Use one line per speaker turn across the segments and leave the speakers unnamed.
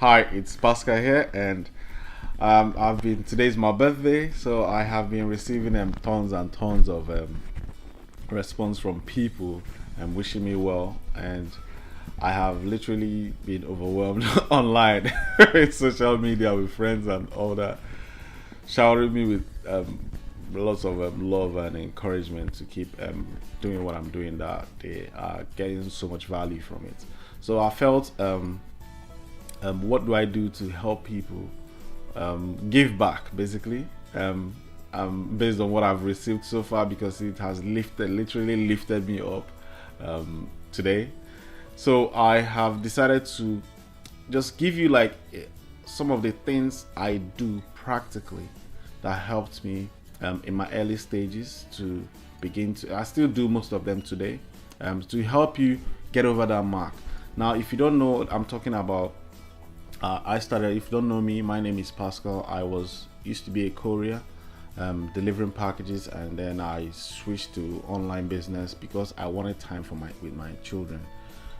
Hi, it's Pascal here, and today's my birthday, so I have been receiving tons and tons of response from people and wishing me well, and I have literally been overwhelmed online in social media with friends and all that, showering me with lots of love and encouragement to keep doing what I'm doing. That they are getting so much value from it. So I felt what do I do to help people give back, basically, based on what I've received so far, because it has literally lifted me up today. So I have decided to just give you like some of the things I do practically that helped me in my early stages to begin to. I still do most of them today to help you get over that mark. Now, if you don't know what I'm talking about, I started. If you don't know me, my name is Pascal. I used to be a courier, delivering packages, and then I switched to online business because I wanted time with my children,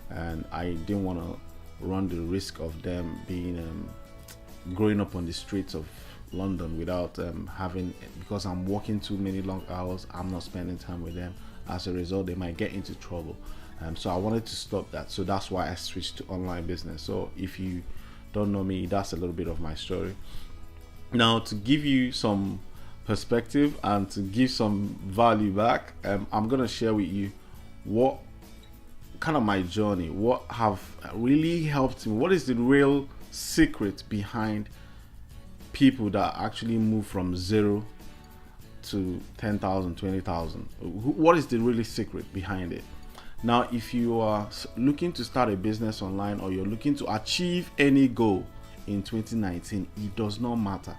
and I didn't want to run the risk of them being growing up on the streets of London without having, because I'm working too many long hours. I'm not spending time with them. As a result, they might get into trouble. So I wanted to stop that. So that's why I switched to online business. So if you don't know me, that's a little bit of my story. Now, to give you some perspective and to give some value back, I'm gonna share with you what kind of my journey, what have really helped me, what is the real secret behind people that actually move from 0 to 10,000, 20,000. What is the really secret behind it? Now, if you are looking to start a business online, or you're looking to achieve any goal in 2019, it does not matter.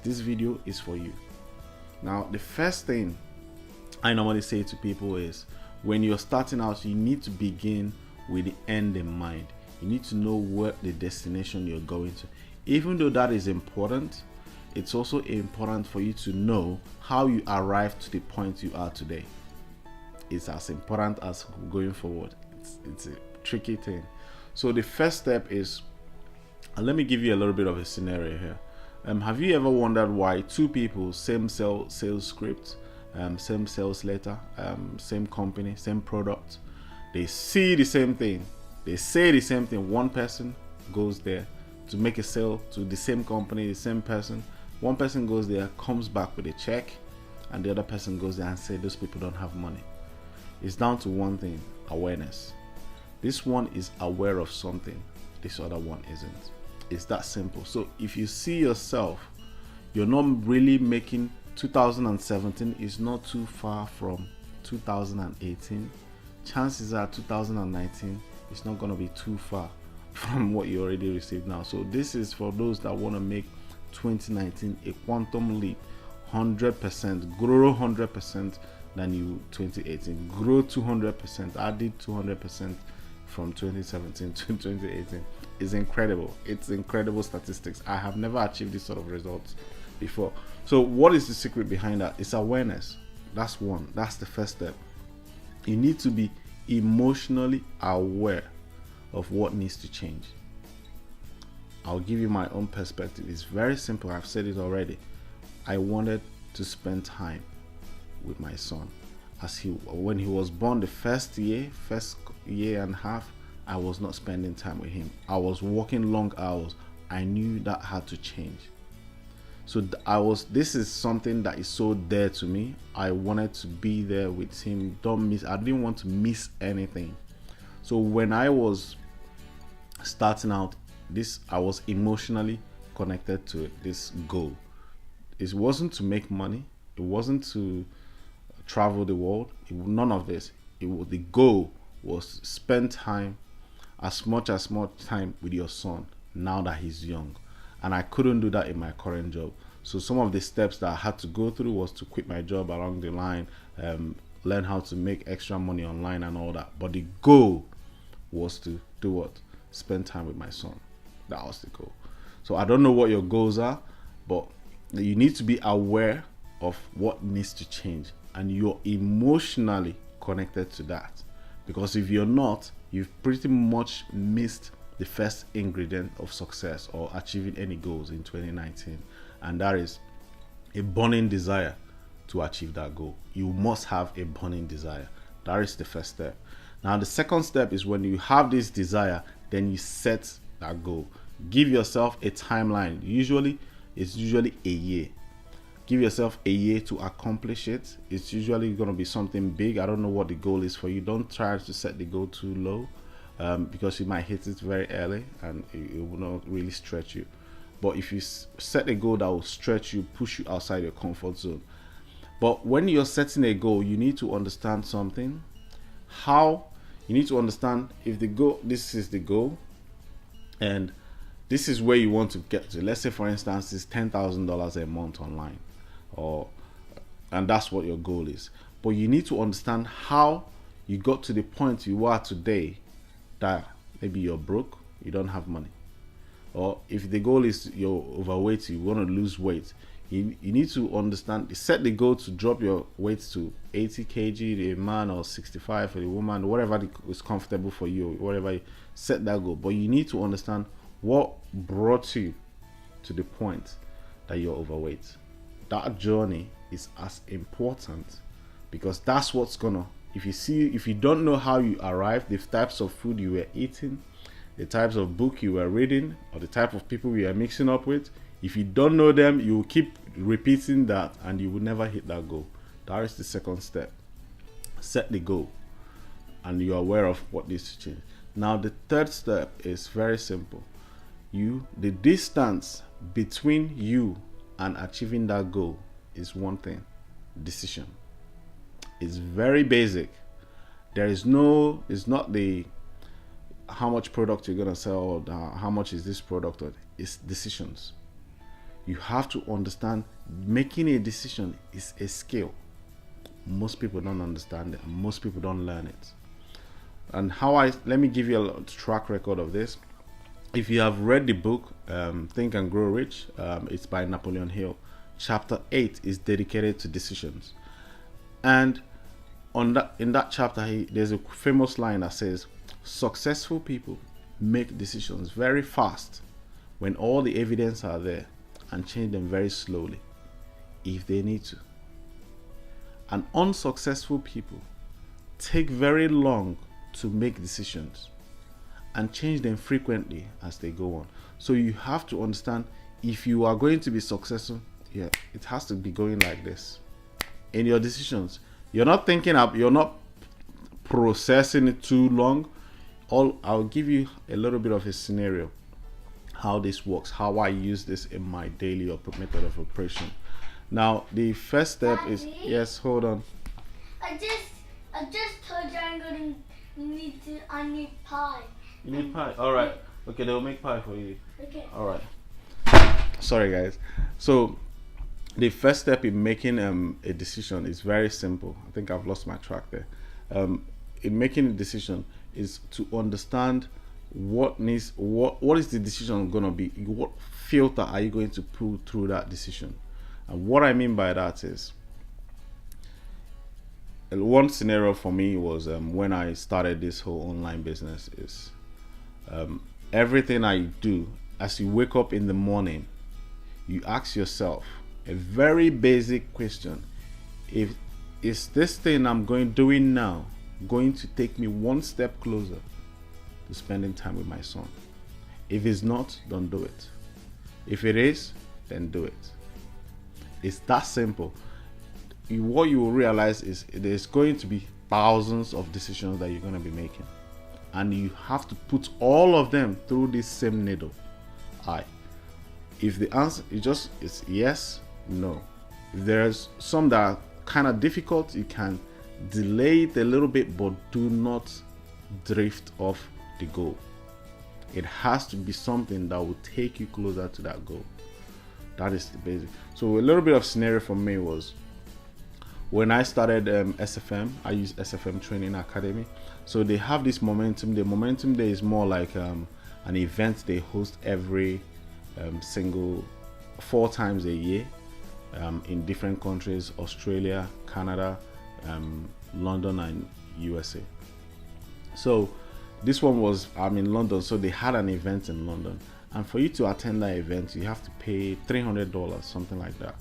This video is for you. Now, the first thing I normally say to people is, when you're starting out, you need to begin with the end in mind. You need to know what the destination you're going to. Even though that is important, it's also important for you to know how you arrived to the point you are today. It's as important as going forward. It's a tricky thing. So the first step is, let me give you a little bit of a scenario here. Have you ever wondered why two people, same sales script, same sales letter, same company, same product, they see the same thing, they say the same thing. One person goes there to make a sale to the same company, the same person. One person goes there, comes back with a check, and the other person goes there and says those people don't have money. It's down to one thing: awareness. This one is aware of something, this other one isn't. It's that simple. So if you see yourself, you're not really making 2017 is not too far from 2018. Chances are 2019 is not going to be too far from what you already received now. So this is for those that want to make 2019 a quantum leap, 100%, grow 100% than you 2018, grow 200%. I did 200% from 2017 to 2018. It's incredible. It's incredible statistics. I have never achieved this sort of results before. So what is the secret behind that? It's awareness. That's one. That's the first step. You need to be emotionally aware of what needs to change. I'll give you my own perspective. It's very simple. I've said it already. I wanted to spend time with my son. When he was born, the first year and a half, I was not spending time with him. I was working long hours. I knew that had to change. So this is something that is so dear to me. I wanted to be there with him. I didn't want to miss anything. So when I was starting out, I was emotionally connected to this goal. It wasn't to make money. It wasn't to travel the world. None of this. The goal was to spend time, as much time with your son now that he's young. And I couldn't do that in my current job. So some of the steps that I had to go through was to quit my job along the line, learn how to make extra money online and all that. But the goal was to do what? Spend time with my son. That was the goal. So I don't know what your goals are, but you need to be aware of what needs to change, and you're emotionally connected to that. Because if you're not, you've pretty much missed the first ingredient of success or achieving any goals in 2019, and that is a burning desire to achieve that goal. You must have a burning desire. That is the first step. Now, the second step is when you have this desire, then you set that goal. Give yourself a timeline. It's usually a year. Give yourself a year to accomplish it. It's usually going to be something big. I don't know what the goal is for you. Don't try to set the goal too low, because you might hit it very early and it will not really stretch you. But if you set a goal that will stretch you, push you outside your comfort zone. But when you're setting a goal, you need to understand something. You need to understand if this is the goal, and this is where you want to get to. Let's say, for instance, it's $10,000 a month online, and that's what your goal is. But you need to understand how you got to the point you are today, that maybe you're broke, you don't have money. Or if the goal is you're overweight, you want to lose weight, you need to understand, set the goal to drop your weight to 80 kg, a man, or 65 for the woman, whatever is comfortable for you, whatever you set that goal. But you need to understand what brought you to the point that you're overweight. That journey is as important, because that's what's gonna, if you don't know how you arrived, the types of food you were eating, the types of book you were reading, or the type of people you are mixing up with, if you don't know them, you will keep repeating that and you will never hit that goal. That is the second step. Set the goal and you are aware of what needs to change. Now, the third step is very simple. The distance between you and achieving that goal is one thing: decision. It's very basic. It's not the how much product you're gonna sell, or how much is this product, or it's decisions. You have to understand, making a decision is a skill. Most people don't understand it, and most people don't learn it. And let me give you a track record of this. If you have read the book Think and Grow Rich, it's by Napoleon Hill. Chapter 8 is dedicated to decisions, and in that chapter, there's a famous line that says, successful people make decisions very fast when all the evidence are there, and change them very slowly if they need to. And unsuccessful people take very long to make decisions and change them frequently as they go on. So you have to understand, if you are going to be successful, it has to be going like this. In your decisions, you're not processing it too long. I'll give you a little bit of a scenario, how this works, how I use this in my daily method of operation. Now, the first step
Daddy?
is, yes, hold on.
I just told you I need pie.
You need pie? Alright. Okay, they'll make pie for you.
Okay.
Alright. Sorry, guys. So, the first step in making a decision is very simple. I think I've lost my track there. In making a decision is to understand what is the decision going to be. What filter are you going to pull through that decision? And what I mean by that is, one scenario for me was when I started this whole online business is everything I do, as you wake up in the morning, you ask yourself a very basic question: is this thing I'm doing now going to take me one step closer to spending time with my son? If it's not, don't do it. If it is, then do it. It's that simple. What you will realize is there's going to be thousands of decisions that you're going to be making, and you have to put all of them through this same needle eye. If the answer is yes, no. If there's some that are kind of difficult, you can delay it a little bit, but do not drift off the goal. It has to be something that will take you closer to that goal. That is the basic. So a little bit of scenario for me was when I started SFM. I use SFM Training Academy. So they have this momentum. The momentum day is more like an event they host every single 4 times a year in different countries: Australia, Canada, London, and USA. So this one was, I'm in London, so they had an event in London, and for you to attend that event, you have to pay $300, something like that.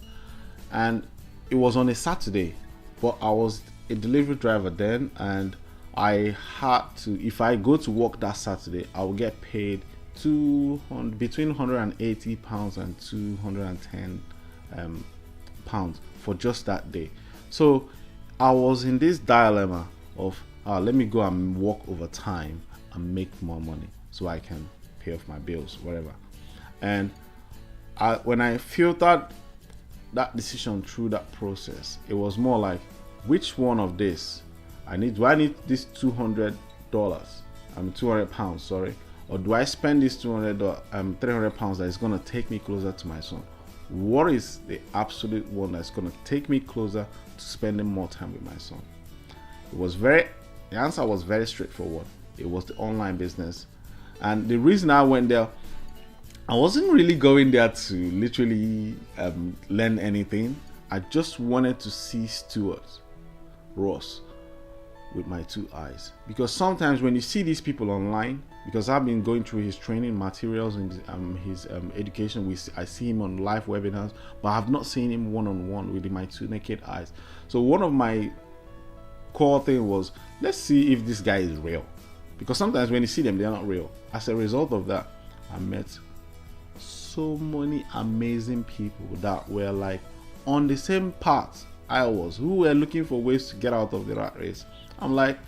And it was on a Saturday, but I was a delivery driver then, and I had to, if I go to work that Saturday, I will get paid between 180 pounds and 210 pounds for just that day. So I was in this dilemma of let me go and work overtime and make more money so I can pay off my bills, whatever. And when I filtered that decision through that process, it was more like, which one of this do I need this $200, 200 pounds, sorry, or do I spend this 300 pounds that is going to take me closer to my son? What is the absolute one that's going to take me closer to spending more time with my son? The answer was very straightforward. It was the online business. And the reason I went there, I wasn't really going there to literally learn anything. I just wanted to see Stuart Ross with my two eyes. Because sometimes when you see these people online, because I've been going through his training materials and his education, I see him on live webinars, but I have not seen him one-on-one with my two naked eyes. So one of my core thing was, let's see if this guy is real. Because sometimes when you see them, they're not real. As a result of that, I met so many amazing people that were like on the same path I was, who were looking for ways to get out of the rat race. I'm like,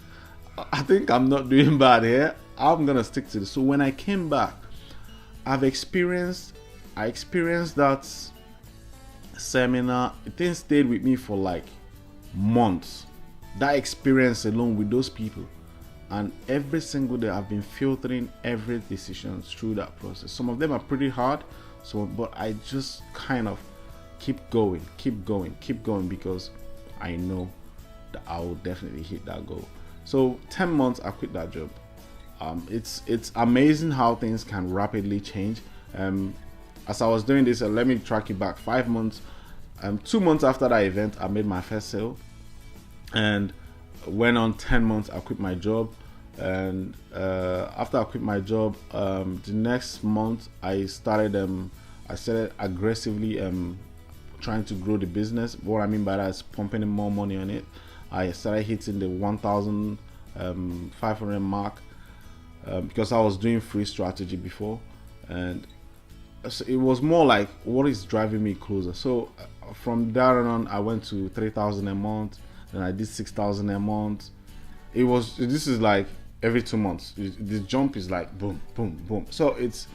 I think I'm not doing bad here. I'm gonna stick to this. So when I came back, I experienced that seminar. It didn't stay with me for like months. That experience alone with those people, and every single day I've been filtering every decision through that process. Some of them are pretty hard, but I just kind of keep going because I know that I will definitely hit that goal. So 10 months I quit that job. It's amazing how things can rapidly change. As I was doing this, let me track it back 5 months. 2 months after that event, I made my first sale, and went on 10 months. I quit my job, and after I quit my job, the next month I started aggressively trying to grow the business. What I mean by that is pumping in more money on it. I started hitting the 1,500 mark because I was doing free strategy before, and so it was more like, what is driving me closer? So from there on, I went to 3,000 a month, and I did 6,000 a month. This is like every 2 months. The jump is like boom, boom, boom. So it's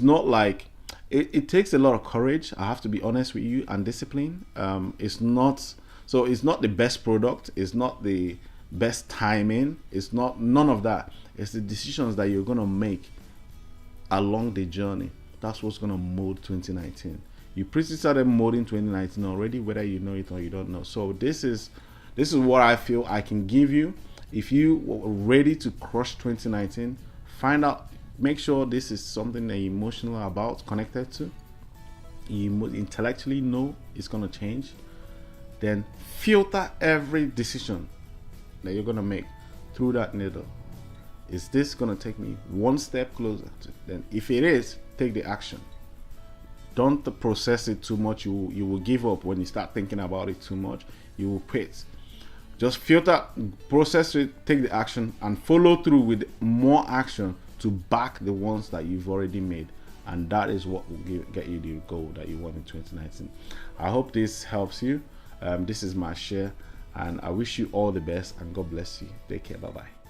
not like it takes a lot of courage. I have to be honest with you, and discipline. It's not the best product. It's not the best timing. It's not none of that. It's the decisions that you're gonna make along the journey. That's what's gonna mold 2019. You pretty started molding 2019 already, whether you know it or you don't know. So this is what I feel I can give you. If you are ready to crush 2019, make sure this is something that you're emotional about, connected to, you intellectually know it's gonna change. Then filter every decision that you're gonna make through that needle. Is this gonna take me one step closer? Then if it is, take the action. Don't process it too much. You will give up when you start thinking about it too much. You will quit. Just filter, process it, take the action, and follow through with more action to back the ones that you've already made. And that is what will get you the goal that you want in 2019. I hope this helps you. This is my share, and I wish you all the best, and God bless you. Take care. Bye bye.